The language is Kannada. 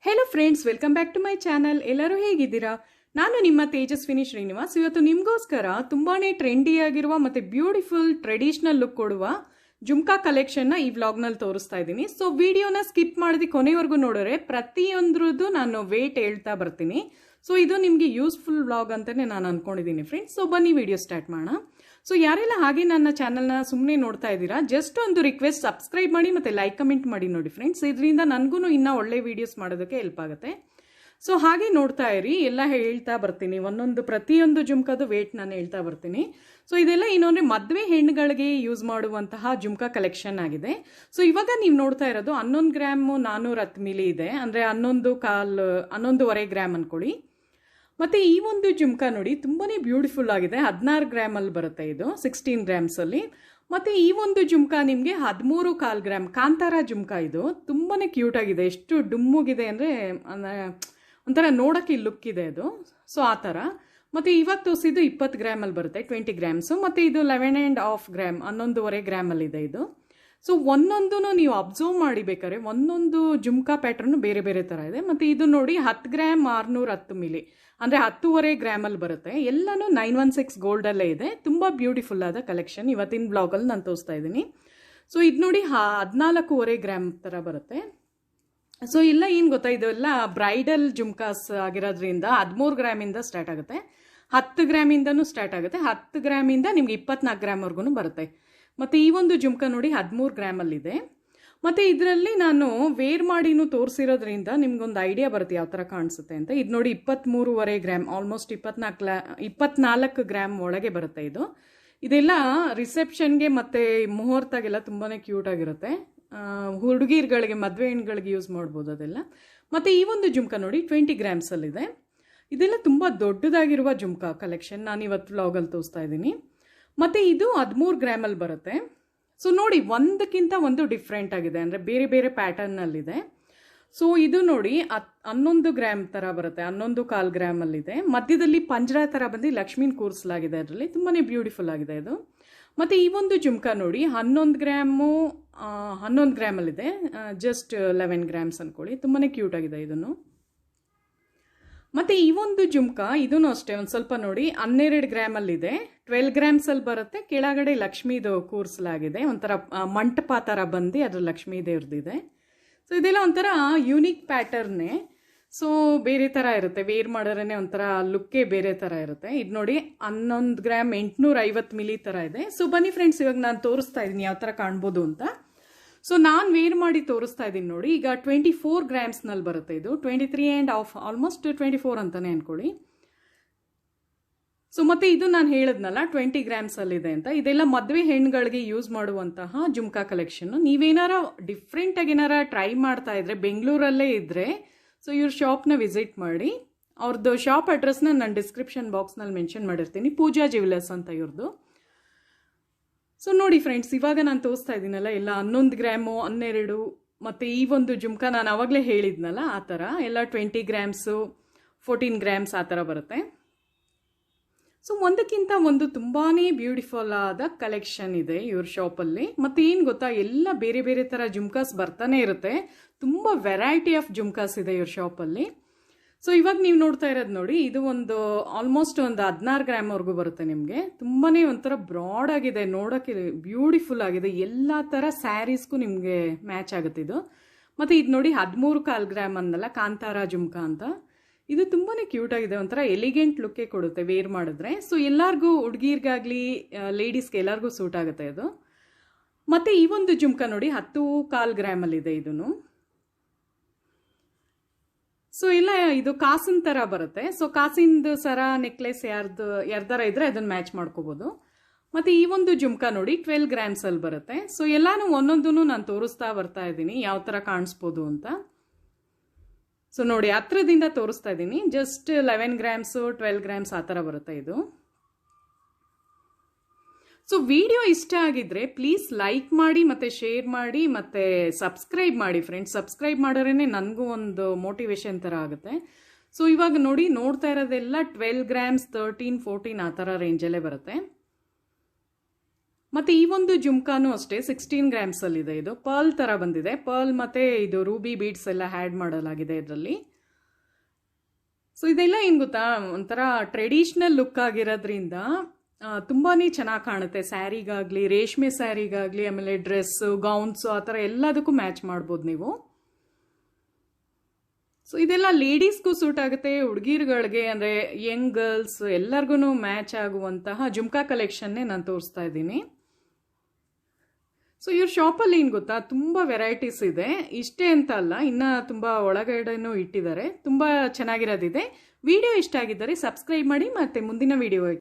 Hello friends, welcome back to my channel. ಎಲ್ಲರೂ ಹೇಗಿದ್ದೀರಾ? ನಾನು ನಿಮ್ಮ ತೇಜಸ್ವಿನಿ ಶ್ರೀನಿವಾಸ್. ಇವತ್ತು ನಿಮಗೋಸ್ಕರ ತುಂಬಾನೇ ಟ್ರೆಂಡಿ ಆಗಿರುವ ಮತ್ತೆ ಬ್ಯೂಟಿಫುಲ್ ಟ್ರೆಡಿಷನಲ್ ಲುಕ್ ಕೊಡುವ ಜುಮ್ಕಾ ಕಲೆಕ್ಷನ್ನ ಈ ವ್ಲಾಗ್ನಲ್ಲಿ ತೋರಿಸ್ತಾ ಇದ್ದೀನಿ. ಸೊ ವಿಡಿಯೋನ ಸ್ಕಿಪ್ ಮಾಡದೆ ಕೊನೆವರೆಗೂ ನೋಡಿದ್ರೆ ಪ್ರತಿಯೊಂದ್ರದ್ದು ನಾನು ವೇಟ್ ಹೇಳ್ತಾ ಬರ್ತೀನಿ. ಸೊ ಇದು ನಿಮಗೆ ಯೂಸ್ಫುಲ್ ವ್ಲಾಗ್ ಅಂತಾನೆ ನಾನು ಅನ್ಕೊಂಡಿದ್ದೀನಿ ಫ್ರೆಂಡ್ಸ್. ಸೊ ಬನ್ನಿ ವಿಡಿಯೋ ಸ್ಟಾರ್ಟ್ ಮಾಡೋಣ. ಸೊ ಯಾರೆಲ್ಲ ಹಾಗೆ ನನ್ನ ಚಾನಲ್ನ ಸುಮ್ಮನೆ ನೋಡ್ತಾ ಇದ್ದೀರಾ, ಜಸ್ಟ್ ಒಂದು ರಿಕ್ವೆಸ್ಟ್, ಸಬ್ಸ್ಕ್ರೈಬ್ ಮಾಡಿ ಮತ್ತೆ ಲೈಕ್ ಕಮೆಂಟ್ ಮಾಡಿ ನೋಡಿ ಫ್ರೆಂಡ್ಸ್. ಇದರಿಂದ ನನಗೂ ಇನ್ನೂ ಒಳ್ಳೆ ವಿಡಿಯೋಸ್ ಮಾಡೋದಕ್ಕೆ ಹೆಲ್ಪ್ ಆಗುತ್ತೆ. ಸೊ ಹಾಗೆ ನೋಡ್ತಾ ಇರಿ, ಎಲ್ಲ ಹೇಳ್ತಾ ಬರ್ತೀನಿ, ಪ್ರತಿಯೊಂದು ಜುಮ್ಕಾದು ವೇಟ್ ನಾನು ಹೇಳ್ತಾ ಬರ್ತೀನಿ. ಸೊ ಇದೆಲ್ಲ ಇನ್ನೊಂದ್ರೆ ಮದುವೆ ಹೆಣ್ಣುಗಳಿಗೆ ಯೂಸ್ ಮಾಡುವಂತಹ ಜುಮ್ಕಾ ಕಲೆಕ್ಷನ್ ಆಗಿದೆ. ಸೊ ಇವಾಗ ನೀವು ನೋಡ್ತಾ ಇರೋದು 11 ಗ್ರಾಮ್ 410 ಮಿಲಿ ಇದೆ, ಅಂದರೆ 11.25 ಗ್ರಾಮ್ ಅನ್ಕೊಳ್ಳಿ. ಮತ್ತೆ ಈ ಒಂದು ಜುಮ್ಕಾ ನೋಡಿ ತುಂಬಾನೇ ಬ್ಯೂಟಿಫುಲ್ ಆಗಿದೆ. 16 ಗ್ರಾಮ್ ಅಲ್ಲಿ ಬರುತ್ತೆ, ಇದು 16 ಗ್ರಾಮ್ಸ್ ಅಲ್ಲಿ. ಮತ್ತೆ ಈ ಒಂದು ಜುಮ್ಕಾ ನಿಮಗೆ 13.25 ಗ್ರಾಮ್ ಕಾಂತಾರ ಜುಮ್ಕಾ. ಇದು ತುಂಬಾನೇ ಕ್ಯೂಟ್ ಆಗಿದೆ, ಎಷ್ಟು ಡುಮ್ಮುಗಿದೆ ಅಂದ್ರೆ ಒಂಥರ ನೋಡಕ್ಕೆ ಲುಕ್ ಇದೆ ಅದು. ಸೊ ಆ ಥರ. ಮತ್ತೆ ಇವಾಗ ತೋರಿಸಿದ್ದು 20 ಗ್ರಾಮ್ ಅಲ್ಲಿ ಬರುತ್ತೆ, 20 ಗ್ರಾಮ್ಸ್. ಮತ್ತೆ ಇದು 11.5 ಗ್ರಾಮ್ 11.25 ಗ್ರಾಮ್ ಅಲ್ಲಿ ಇದೆ ಇದು. ಸೊ ಒಂದೊಂದು ನೀವು ಅಬ್ಸರ್ವ್ ಮಾಡಿ ಬೇಕಾದ್ರೆ ಒಂದೊಂದು ಜುಮ್ಕಾ ಪ್ಯಾಟರ್ನ್ ಬೇರೆ ಬೇರೆ ಥರ ಇದೆ. ಮತ್ತು ಇದು ನೋಡಿ 10 ಗ್ರಾಮ್ 610 ಮಿಲಿ, ಅಂದರೆ 10.25 ಗ್ರಾಮ್ ಅಲ್ಲಿ ಬರುತ್ತೆ. ಎಲ್ಲನೂ 916 ಗೋಲ್ಡಲ್ಲೇ ಇದೆ. ತುಂಬ ಬ್ಯೂಟಿಫುಲ್ ಆದ ಕಲೆಕ್ಷನ್ ಇವತ್ತಿನ ಬ್ಲಾಗಲ್ಲಿ ನಾನು ತೋರಿಸ್ತಾ ಇದ್ದೀನಿ. ಸೊ ಇದು ನೋಡಿ 14.25 ಗ್ರಾಮ್ ಥರ ಬರುತ್ತೆ. ಸೊ ಎಲ್ಲ ಏನು ಗೊತ್ತಾ, ಇದೆಲ್ಲ ಬ್ರೈಡಲ್ ಜುಮ್ಕಾಸ್ ಆಗಿರೋದ್ರಿಂದ 13 ಗ್ರಾಮಿಂದ ಸ್ಟಾರ್ಟ್ ಆಗುತ್ತೆ, 10 ಗ್ರಾಮಿಂದನೂ ಸ್ಟಾರ್ಟ್ ಆಗುತ್ತೆ, 10 ಗ್ರಾಮಿಂದ ನಿಮ್ಗೆ 24 ಗ್ರಾಮ್ವರೆಗೂ ಬರುತ್ತೆ. ಮತ್ತು ಈ ಒಂದು ಜುಮ್ಕಾ ನೋಡಿ 13 ಗ್ರಾಮಲ್ಲಿದೆ. ಮತ್ತು ಇದರಲ್ಲಿ ನಾನು ವೇರ್ ಮಾಡಿನೂ ತೋರಿಸಿರೋದ್ರಿಂದ ನಿಮ್ಗೊಂದು ಐಡಿಯಾ ಬರುತ್ತೆ ಯಾವ ಥರ ಕಾಣಿಸುತ್ತೆ ಅಂತ. ಇದು ನೋಡಿ 23.25 ಗ್ರಾಮ್, ಆಲ್ಮೋಸ್ಟ್ 24 ಗ್ರಾಮ್ ಒಳಗೆ ಬರುತ್ತೆ ಇದು. ಇದೆಲ್ಲ ರಿಸೆಪ್ಷನ್ಗೆ ಮತ್ತು ಮುಹೂರ್ತಾಗೆಲ್ಲ ತುಂಬಾ ಕ್ಯೂಟ್ ಆಗಿರುತ್ತೆ. ಹುಡುಗಿರ್ಗಳಿಗೆ, ಮದುವೆ ಹೆಣ್ಗಳಿಗೆ ಯೂಸ್ ಮಾಡ್ಬೋದು ಅದೆಲ್ಲ. ಮತ್ತು ಈ ಒಂದು ಜುಮ್ಕಾ ನೋಡಿ 20 ಗ್ರಾಮ್ಸಲ್ಲಿದೆ. ಇದೆಲ್ಲ ತುಂಬ ದೊಡ್ಡದಾಗಿರುವ ಜುಮ್ಕಾ ಕಲೆಕ್ಷನ್ ನಾನು ಇವತ್ತು ವ್ಲಾಗಲ್ಲಿ ತೋರಿಸ್ತಾ ಇದ್ದೀನಿ. ಮತ್ತು ಇದು 13 ಗ್ರಾಮಲ್ಲಿ ಬರುತ್ತೆ. ಸೊ ನೋಡಿ, ಒಂದಕ್ಕಿಂತ ಒಂದು ಡಿಫ್ರೆಂಟ್ ಆಗಿದೆ, ಅಂದರೆ ಬೇರೆ ಬೇರೆ ಪ್ಯಾಟರ್ನಲ್ಲಿದೆ. ಸೊ ಇದು ನೋಡಿ 11 ಗ್ರಾಮ್ ಥರ ಬರುತ್ತೆ, 11.25 ಗ್ರಾಮಲ್ಲಿದೆ. ಮಧ್ಯದಲ್ಲಿ ಪಂಜರ ಥರ ಬಂದು ಲಕ್ಷ್ಮೀನ್ ಕೂರಿಸಲಾಗಿದೆ ಅದರಲ್ಲಿ, ತುಂಬಾ ಬ್ಯೂಟಿಫುಲ್ ಆಗಿದೆ ಇದು. ಮತ್ತು ಈ ಒಂದು ಜುಮ್ಕಾ ನೋಡಿ 11 ಗ್ರಾಮಲ್ಲಿದೆ, ಜಸ್ಟ್ 11 ಗ್ರಾಮ್ಸ್ ಅಂದ್ಕೊಳ್ಳಿ. ತುಂಬಾ ಕ್ಯೂಟ್ ಆಗಿದೆ ಇದನ್ನು. ಮತ್ತು ಈ ಒಂದು ಜುಮ್ಕಾ ಇದೂ ಅಷ್ಟೇ ಒಂದು ಸ್ವಲ್ಪ ನೋಡಿ 12 ಗ್ರಾಮಲ್ಲಿದೆ, 12 ಗ್ರಾಮ್ಸಲ್ಲಿ ಬರುತ್ತೆ. ಕೆಳಗಡೆ ಲಕ್ಷ್ಮೀದು ಕೂರಿಸಲಾಗಿದೆ, ಒಂಥರ ಮಂಟಪ ಥರ ಬಂದು ಅದ್ರ ಲಕ್ಷ್ಮೀ ದೇವ್ರದ್ದಿದೆ. ಸೊ ಇದೆಲ್ಲ ಒಂಥರ ಯೂನಿಕ್ ಪ್ಯಾಟರ್ನೇ. ಸೊ ಬೇರೆ ಥರ ಇರುತ್ತೆ, ವೇರ್ ಮಾಡೋರೇ ಒಂಥರ ಲುಕ್ಕೇ ಬೇರೆ ಥರ ಇರುತ್ತೆ. ಇದು ನೋಡಿ 11 ಗ್ರಾಮ್ 850 ಮಿಲಿ ಥರ ಇದೆ. ಸೊ ಬನ್ನಿ ಫ್ರೆಂಡ್ಸ್, ಇವಾಗ ನಾನು ತೋರಿಸ್ತಾ ಇದ್ದೀನಿ ಯಾವ ಥರ ಕಾಣ್ಬೋದು ಅಂತ. ಸೊ ನಾನು ವೇರ್ ಮಾಡಿ ತೋರಿಸ್ತಾ ಇದ್ದೀನಿ ನೋಡಿ. ಈಗ 24 ಗ್ರಾಮ್ಸ್ನಲ್ಲಿ ಬರುತ್ತೆ ಇದು, 23.5 ಆಲ್ಮೋಸ್ಟ್ 24 ಅಂತಾನೆ ಅನ್ಕೊಳ್ಳಿ. ಸೊ ಮತ್ತೆ ಇದು ನಾನು ಹೇಳಿದ್ನಲ್ಲ 20 ಗ್ರಾಮ್ಸಲ್ಲಿದೆ ಅಂತ. ಇದೆಲ್ಲ ಮದುವೆ ಹೆಣ್ಗಳಿಗೆ ಯೂಸ್ ಮಾಡುವಂತಹ ಜುಮ್ಕಾ ಕಲೆಕ್ಷನ್. ನೀವೇನಾರ ಡಿಫ್ರೆಂಟಾಗಿ ಏನಾರ ಟ್ರೈ ಮಾಡ್ತಾ ಇದ್ರೆ, ಬೆಂಗಳೂರಲ್ಲೇ ಇದ್ದರೆ ಸೊ ಇವ್ರ ಶಾಪ್ನ ವಿಸಿಟ್ ಮಾಡಿ. ಅವ್ರದ್ದು ಶಾಪ್ ಅಡ್ರೆಸ್ನ ನಾನು ಡಿಸ್ಕ್ರಿಪ್ಷನ್ ಬಾಕ್ಸ್ನಲ್ಲಿ ಮೆನ್ಷನ್ ಮಾಡಿರ್ತೀನಿ, ಪೂಜಾ ಜ್ಯುವೆಲರ್ಸ್ ಅಂತ ಇವ್ರದ್ದು. ಸೊ ನೋಡಿ ಫ್ರೆಂಡ್ಸ್, ಇವಾಗ ನಾನು ತೋರಿಸ್ತಾ ಇದ್ದೀನಲ್ಲ ಎಲ್ಲ 11 ಗ್ರಾಮು 12, ಮತ್ತು ಈ ಒಂದು ಜುಮ್ಕಾ ನಾನು ಆವಾಗಲೇ ಹೇಳಿದ್ನಲ್ಲ ಆ ಥರ ಎಲ್ಲ 20 ಗ್ರಾಮ್ಸು 14 ಗ್ರಾಮ್ಸ್ ಆ ಥರ ಬರುತ್ತೆ. ಸೊ ಒಂದಕ್ಕಿಂತ ಒಂದು ತುಂಬಾ ಬ್ಯೂಟಿಫುಲ್ ಆದ ಕಲೆಕ್ಷನ್ ಇದೆ ಇವ್ರ ಶಾಪಲ್ಲಿ. ಮತ್ತು ಏನು ಗೊತ್ತಾ, ಎಲ್ಲ ಬೇರೆ ಬೇರೆ ಥರ ಜುಮ್ಕಾಸ್ ಬರ್ತಾನೆ ಇರುತ್ತೆ, ತುಂಬ ವೆರೈಟಿ ಆಫ್ ಜುಮ್ಕಾಸ್ ಇದೆ ಇವ್ರ ಶಾಪಲ್ಲಿ. ಸೊ ಇವಾಗ ನೀವು ನೋಡ್ತಾ ಇರೋದು ನೋಡಿ, ಇದು ಒಂದು ಆಲ್ಮೋಸ್ಟ್ ಒಂದು 16 ಗ್ರಾಮ್ವರೆಗೂ ಬರುತ್ತೆ ನಿಮಗೆ. ತುಂಬಾ ಒಂಥರ ಬ್ರಾಡ್ ಆಗಿದೆ, ನೋಡೋಕ್ಕೆ ಬ್ಯೂಟಿಫುಲ್ ಆಗಿದೆ, ಎಲ್ಲ ಥರ ಸ್ಯಾರೀಸ್ಗೂ ನಿಮಗೆ ಮ್ಯಾಚ್ ಆಗುತ್ತೆ ಇದು. ಮತ್ತು ಇದು ನೋಡಿ 13.25 ಗ್ರಾಮ್ ಅಂದಲ್ಲ, ಕಾಂತಾರ ಜುಮ್ಕಾ ಅಂತ. ಇದು ತುಂಬಾ ಕ್ಯೂಟ್ ಆಗಿದೆ, ಒಂಥರ ಎಲಿಗೆಂಟ್ ಲುಕ್ಕೇ ಕೊಡುತ್ತೆ ವೇರ್ ಮಾಡಿದ್ರೆ. ಸೊ ಎಲ್ಲರಿಗೂ, ಹುಡುಗಿರ್ಗಾಗಲಿ ಲೇಡೀಸ್ಗೆ ಎಲ್ಲರಿಗೂ ಸೂಟ್ ಆಗುತ್ತೆ ಇದು. ಮತ್ತು ಈ ಒಂದು ಜುಮ್ಕಾ ನೋಡಿ 10.25 ಗ್ರಾಮಲ್ಲಿದೆ ಇದನ್ನು. ಸೊ ಇಲ್ಲ, ಇದು ಕಾಸಿನ ಥರ ಬರುತ್ತೆ. ಸೊ ಕಾಸಿಂದು ಸರ, ನೆಕ್ಲೆಸ್ ಯಾರ್ದಾರ ಇದ್ರೆ ಅದನ್ನು ಮ್ಯಾಚ್ ಮಾಡ್ಕೋಬೋದು. ಮತ್ತು ಈ ಒಂದು ಜುಮ್ಕಾ ನೋಡಿ 12 ಗ್ರಾಮ್ಸಲ್ಲಿ ಬರುತ್ತೆ. ಸೊ ಎಲ್ಲಾನು ಒಂದೊಂದೂ ನಾನು ತೋರಿಸ್ತಾ ಬರ್ತಾ ಇದ್ದೀನಿ ಯಾವ ಥರ ಕಾಣಿಸ್ಬೋದು ಅಂತ. ಸೊ ನೋಡಿ, ಹತ್ರದಿಂದ ತೋರಿಸ್ತಾ ಇದ್ದೀನಿ, ಜಸ್ಟ್ 11 ಗ್ರಾಮ್ಸು 12 ಗ್ರಾಮ್ಸ್ ಆ ಥರ ಬರುತ್ತೆ ಇದು. ಸೊ ವಿಡಿಯೋ ಇಷ್ಟ ಆಗಿದ್ರೆ ಪ್ಲೀಸ್ ಲೈಕ್ ಮಾಡಿ, ಮತ್ತು ಶೇರ್ ಮಾಡಿ, ಮತ್ತು ಸಬ್ಸ್ಕ್ರೈಬ್ ಮಾಡಿ ಫ್ರೆಂಡ್ಸ್. ಸಬ್ಸ್ಕ್ರೈಬ್ ಮಾಡೋರೇ ನನಗೂ ಒಂದು ಮೋಟಿವೇಶನ್ ಥರ ಆಗುತ್ತೆ. ಸೊ ಇವಾಗ ನೋಡಿ, ನೋಡ್ತಾ ಇರೋದೆಲ್ಲ 12 ಗ್ರಾಮ್ಸ್ 13, 14 ಆ ಥರ ರೇಂಜಲ್ಲೇ ಬರುತ್ತೆ. ಮತ್ತು ಈ ಒಂದು ಜುಮ್ಕಾನು ಅಷ್ಟೇ 16 ಗ್ರಾಮ್ಸಲ್ಲಿದೆ. ಇದು ಪರ್ಲ್ ಥರ ಬಂದಿದೆ. ಪರ್ಲ್ ಮತ್ತು ಇದು ರೂಬಿ ಬೀಡ್ಸ್ ಎಲ್ಲ ಆ್ಯಡ್ ಮಾಡಲಾಗಿದೆ ಇದರಲ್ಲಿ. ಸೊ ಇದೆಲ್ಲ ಏನು ಗೊತ್ತಾ, ಒಂಥರ ಟ್ರೆಡಿಷ್ನಲ್ ಲುಕ್ ಆಗಿರೋದ್ರಿಂದ ತುಂಬಾ ಚೆನ್ನಾಗಿ ಕಾಣುತ್ತೆ. ಸ್ಯಾರಿಗಾಗಲಿ, ರೇಷ್ಮೆ ಸ್ಯಾರಿಗಾಗಲಿ, ಆಮೇಲೆ ಡ್ರೆಸ್ಸು, ಗೌನ್ಸು ಆ ಥರ ಎಲ್ಲದಕ್ಕೂ ಮ್ಯಾಚ್ ಮಾಡ್ಬೋದು ನೀವು. ಸೊ ಇದೆಲ್ಲ ಲೇಡೀಸ್ಗೂ ಸೂಟ್ ಆಗುತ್ತೆ, ಹುಡುಗಿರುಗಳಿಗೆ ಅಂದರೆ ಯಂಗ್ ಗರ್ಲ್ಸ್ ಎಲ್ಲರಿಗೂ ಮ್ಯಾಚ್ ಆಗುವಂತಹ ಜುಮ್ಕಾ ಕಲೆಕ್ಷನ್ನೇ ನಾನು ತೋರಿಸ್ತಾ ಇದ್ದೀನಿ. ಸೊ ಇವ್ರ ಶಾಪಲ್ಲಿ ಏನು ಗೊತ್ತಾ, ತುಂಬ ವೆರೈಟೀಸ್ ಇದೆ. ಇಷ್ಟೇ ಅಂತ ಅಲ್ಲ, ಇನ್ನು ತುಂಬ ಒಳಗಡೆನೂ ಇಟ್ಟಿದ್ದಾರೆ. ತುಂಬ ಚೆನ್ನಾಗಿರೋದಿದೆ. ವಿಡಿಯೋ ಇಷ್ಟ ಆಗಿದ್ದರೆ ಸಬ್ಸ್ಕ್ರೈಬ್ ಮಾಡಿ, ಮತ್ತು ಮುಂದಿನ ವಿಡಿಯೋ